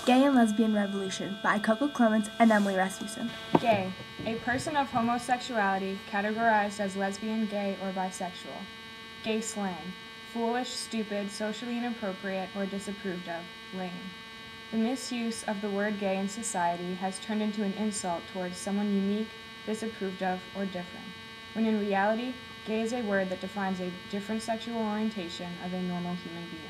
Gay and Lesbian Revolution by Coco Clements and Emily Rasmussen. Gay, a person of homosexuality categorized as lesbian, gay, or bisexual. Gay slang, foolish, stupid, socially inappropriate, or disapproved of, lame. The misuse of the word gay in society has turned into an insult towards someone unique, disapproved of, or different, when in reality, gay is a word that defines a different sexual orientation of a normal human being.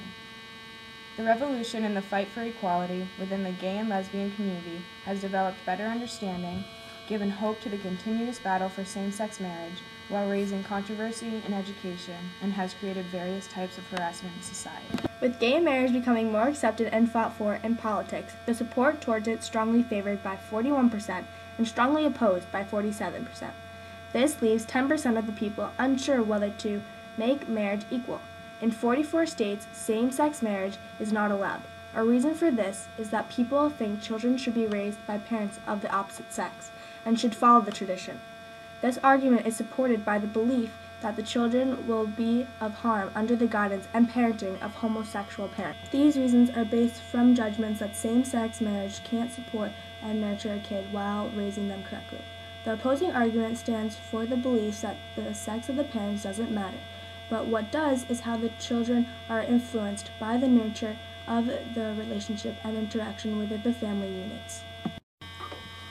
The revolution in the fight for equality within the gay and lesbian community has developed better understanding, given hope to the continuous battle for same-sex marriage, while raising controversy in education, and has created various types of harassment in society. With gay marriage becoming more accepted and fought for in politics, the support towards it strongly favored by 41% and strongly opposed by 47%. This leaves 10% of the people unsure whether to make marriage equal. In 44 states, same-sex marriage is not allowed. A reason for this is that people think children should be raised by parents of the opposite sex and should follow the tradition. This argument is supported by the belief that the children will be of harm under the guidance and parenting of homosexual parents. These reasons are based from judgments that same-sex marriage can't support and nurture a kid while raising them correctly. The opposing argument stands for the belief that the sex of the parents doesn't matter, but what does is how the children are influenced by the nurture of the relationship and interaction within the family units.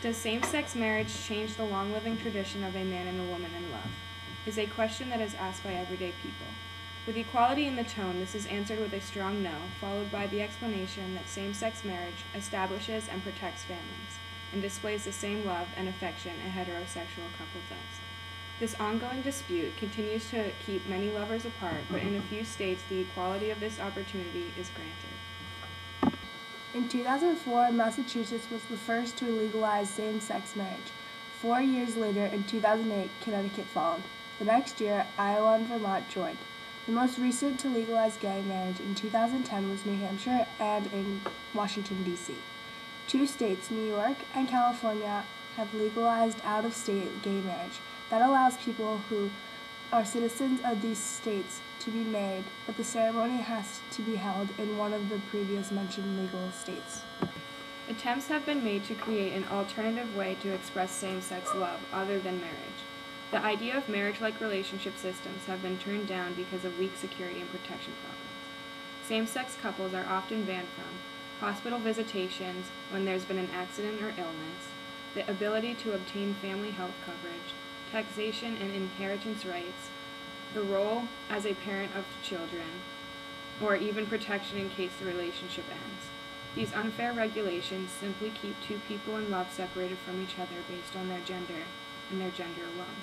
Does same-sex marriage change the long-living tradition of a man and a woman in love? Is a question that is asked by everyday people. With equality in the tone, this is answered with a strong no, followed by the explanation that same-sex marriage establishes and protects families, and displays the same love and affection a heterosexual couple does. This ongoing dispute continues to keep many lovers apart, but in a few states the equality of this opportunity is granted. In 2004, Massachusetts was the first to legalize same-sex marriage. 4 years later, in 2008, Connecticut followed. The next year, Iowa and Vermont joined. The most recent to legalize gay marriage in 2010 was New Hampshire and in Washington, D.C. 2 states, New York and California, have legalized out-of-state gay marriage. That allows people who are citizens of these states to be married, but the ceremony has to be held in one of the previous mentioned legal states. Attempts have been made to create an alternative way to express same-sex love other than marriage. The idea of marriage-like relationship systems have been turned down because of weak security and protection problems. Same-sex couples are often banned from hospital visitations when there's been an accident or illness, the ability to obtain family health coverage, taxation and inheritance rights, the role as a parent of children, or even protection in case the relationship ends. These unfair regulations simply keep 2 people in love separated from each other based on their gender and their gender alone.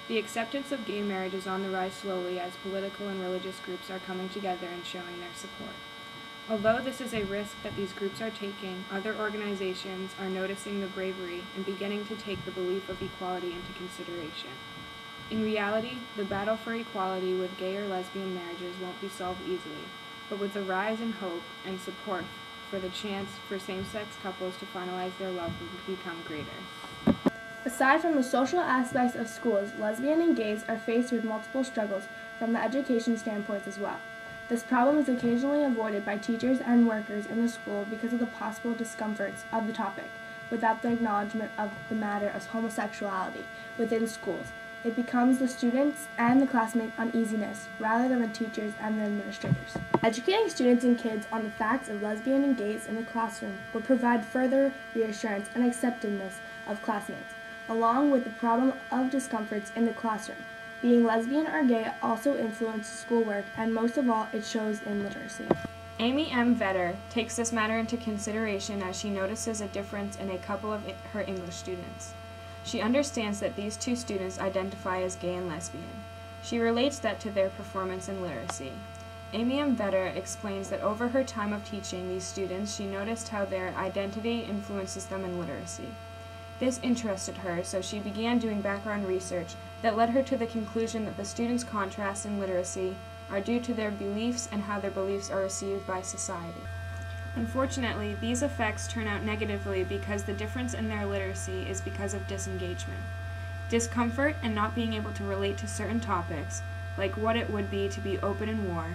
The acceptance of gay marriage is on the rise slowly as political and religious groups are coming together and showing their support. Although this is a risk that these groups are taking, other organizations are noticing the bravery and beginning to take the belief of equality into consideration. In reality, the battle for equality with gay or lesbian marriages won't be solved easily, but with the rise in hope and support for the chance for same-sex couples to finalize their love will become greater. Aside from the social aspects of schools, lesbian and gays are faced with multiple struggles from the education standpoint as well. This problem is occasionally avoided by teachers and workers in the school because of the possible discomforts of the topic, without the acknowledgement of the matter of homosexuality within schools. It becomes the students' and the classmates' uneasiness, rather than the teachers and the administrators. Educating students and kids on the facts of lesbian and gays in the classroom will provide further reassurance and acceptance of classmates, along with the problem of discomforts in the classroom. Being lesbian or gay also influences schoolwork, and most of all, it shows in literacy. Amy M. Vetter takes this matter into consideration as she notices a difference in a couple of her English students. She understands that these 2 students identify as gay and lesbian. She relates that to their performance in literacy. Amy M. Vetter explains that over her time of teaching these students, she noticed how their identity influences them in literacy. This interested her, so she began doing background research that led her to the conclusion that the students' contrasts in literacy are due to their beliefs and how their beliefs are received by society. Unfortunately, these effects turn out negatively because the difference in their literacy is because of disengagement. Discomfort and not being able to relate to certain topics, like what it would be to be open in war,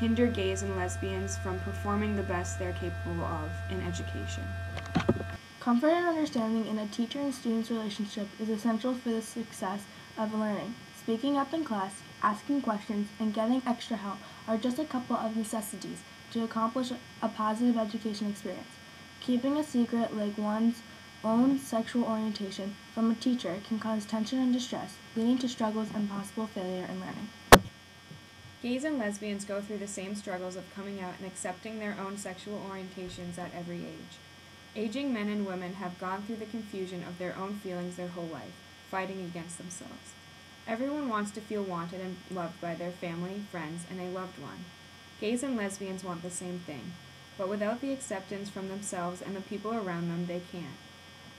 hinder gays and lesbians from performing the best they're capable of in education. Comfort and understanding in a teacher and student's relationship is essential for the success of learning. Speaking up in class, asking questions, and getting extra help are just a couple of necessities to accomplish a positive education experience. Keeping a secret like one's own sexual orientation from a teacher can cause tension and distress, leading to struggles and possible failure in learning. Gays and lesbians go through the same struggles of coming out and accepting their own sexual orientations at every age. Aging men and women have gone through the confusion of their own feelings their whole life, fighting against themselves. Everyone wants to feel wanted and loved by their family, friends, and a loved one. Gays and lesbians want the same thing, but without the acceptance from themselves and the people around them, they can't.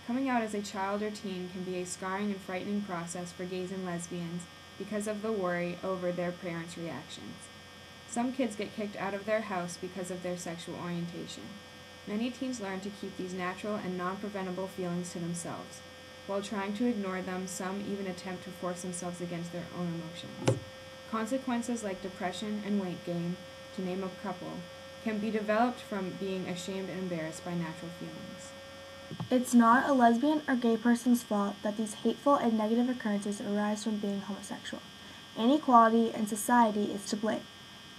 Coming out as a child or teen can be a scarring and frightening process for gays and lesbians because of the worry over their parents' reactions. Some kids get kicked out of their house because of their sexual orientation. Many teens learn to keep these natural and non-preventable feelings to themselves. While trying to ignore them, some even attempt to force themselves against their own emotions. Consequences like depression and weight gain, to name a couple, can be developed from being ashamed and embarrassed by natural feelings. It's not a lesbian or gay person's fault that these hateful and negative occurrences arise from being homosexual. Inequality in society is to blame.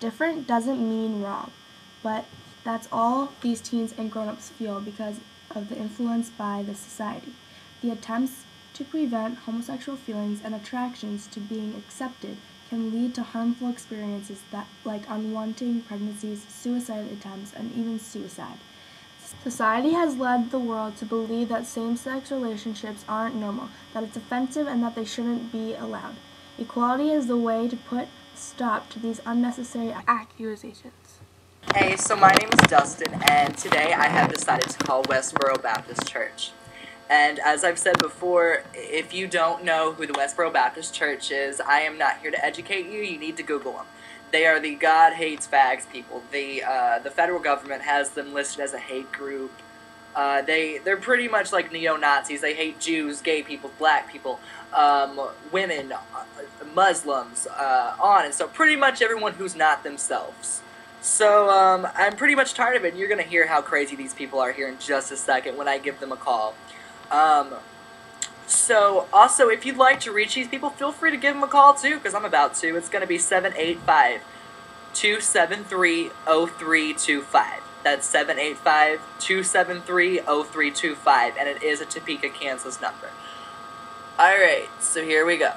Different doesn't mean wrong, but that's all these teens and grown-ups feel because of the influence by the society. The attempts to prevent homosexual feelings and attractions to being accepted can lead to harmful experiences like unwanted pregnancies, suicide attempts, and even suicide. Society has led the world to believe that same-sex relationships aren't normal, that it's offensive, and that they shouldn't be allowed. Equality is the way to put a stop to these unnecessary accusations. Hey, so my name is Dustin, and today I have decided to call Westboro Baptist Church. And as I've said before, if you don't know who the Westboro Baptist Church is, I am not here to educate you. You need to Google them. They are the God hates fags people. The federal government has them listed as a hate group. They're pretty much like neo-Nazis. They hate Jews, gay people, black people, women, Muslims, on and so pretty much everyone who's not themselves. So I'm pretty much tired of it. You're gonna hear how crazy these people are here in just a second when I give them a call. So, also, if you'd like to reach these people, feel free to give them a call, too, because I'm about to. It's going to be 785-273-0325. That's 785-273-0325, and it is a Topeka, Kansas number. Alright, so here we go.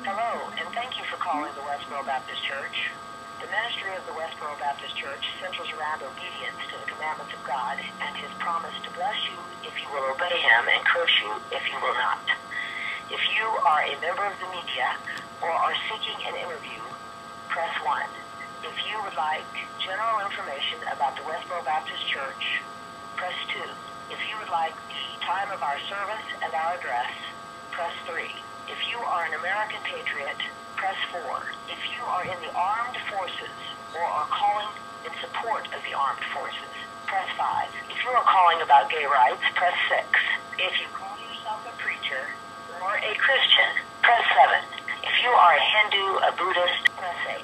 Hello, and thank you for calling the Westboro Baptist Church. The ministry of the Westboro Baptist Church centers around obedience to the commandments of God and His promise to bless you if you will obey Him and curse you if you will not. If you are a member of the media or are seeking an interview, press 1. If you would like general information about the Westboro Baptist Church, press 2. If you would like the time of our service and our address, press 3. If you are an American patriot, press 4. If you are in the armed forces or are calling in support of the armed forces, press 5. If you are calling about gay rights, press 6. If you call yourself a preacher or a Christian, press 7. If you are a Hindu, a Buddhist, press 8.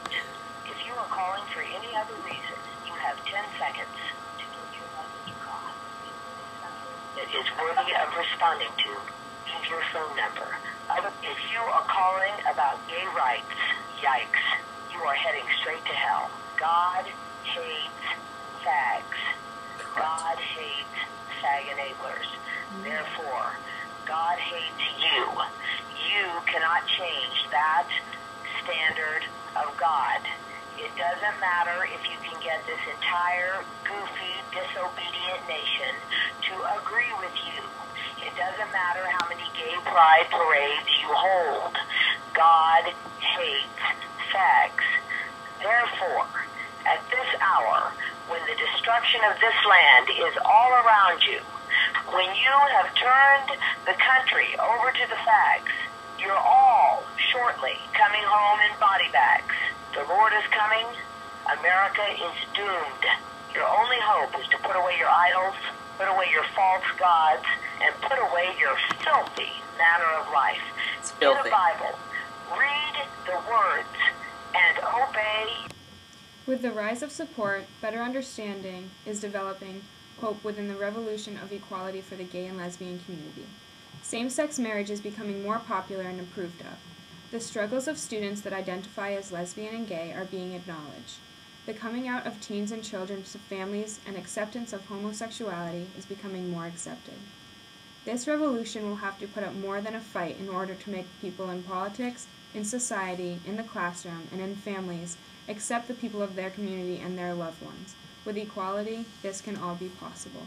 If you are calling for any other reason, you have 10 seconds to give your message across. It is worthy of responding to. Leave your phone number. If you are calling about gay rights, yikes, you are heading straight to hell. God hates fags. God hates fag enablers. Therefore, God hates you. You cannot change that standard of God. It doesn't matter if you can get this entire goofy, disobedient nation to agree with you. It doesn't matter how many gay pride parades you hold. God hates fags. Therefore, at this hour, when the destruction of this land is all around you, when you have turned the country over to the fags, you're all shortly coming home in body bags. The Lord is coming. America is doomed. Your only hope is to put away your idols, Put away your false gods and put away your filthy manner of life. It's Get filthy. a Bible. Read the words and obey. With the rise of support, better understanding is developing hope within the revolution of equality for the gay and lesbian community. Same-sex marriage is becoming more popular and approved of. The struggles of students that identify as lesbian and gay are being acknowledged. The coming out of teens and children to families and acceptance of homosexuality is becoming more accepted. This revolution will have to put up more than a fight in order to make people in politics, in society, in the classroom, and in families accept the people of their community and their loved ones. With equality, this can all be possible.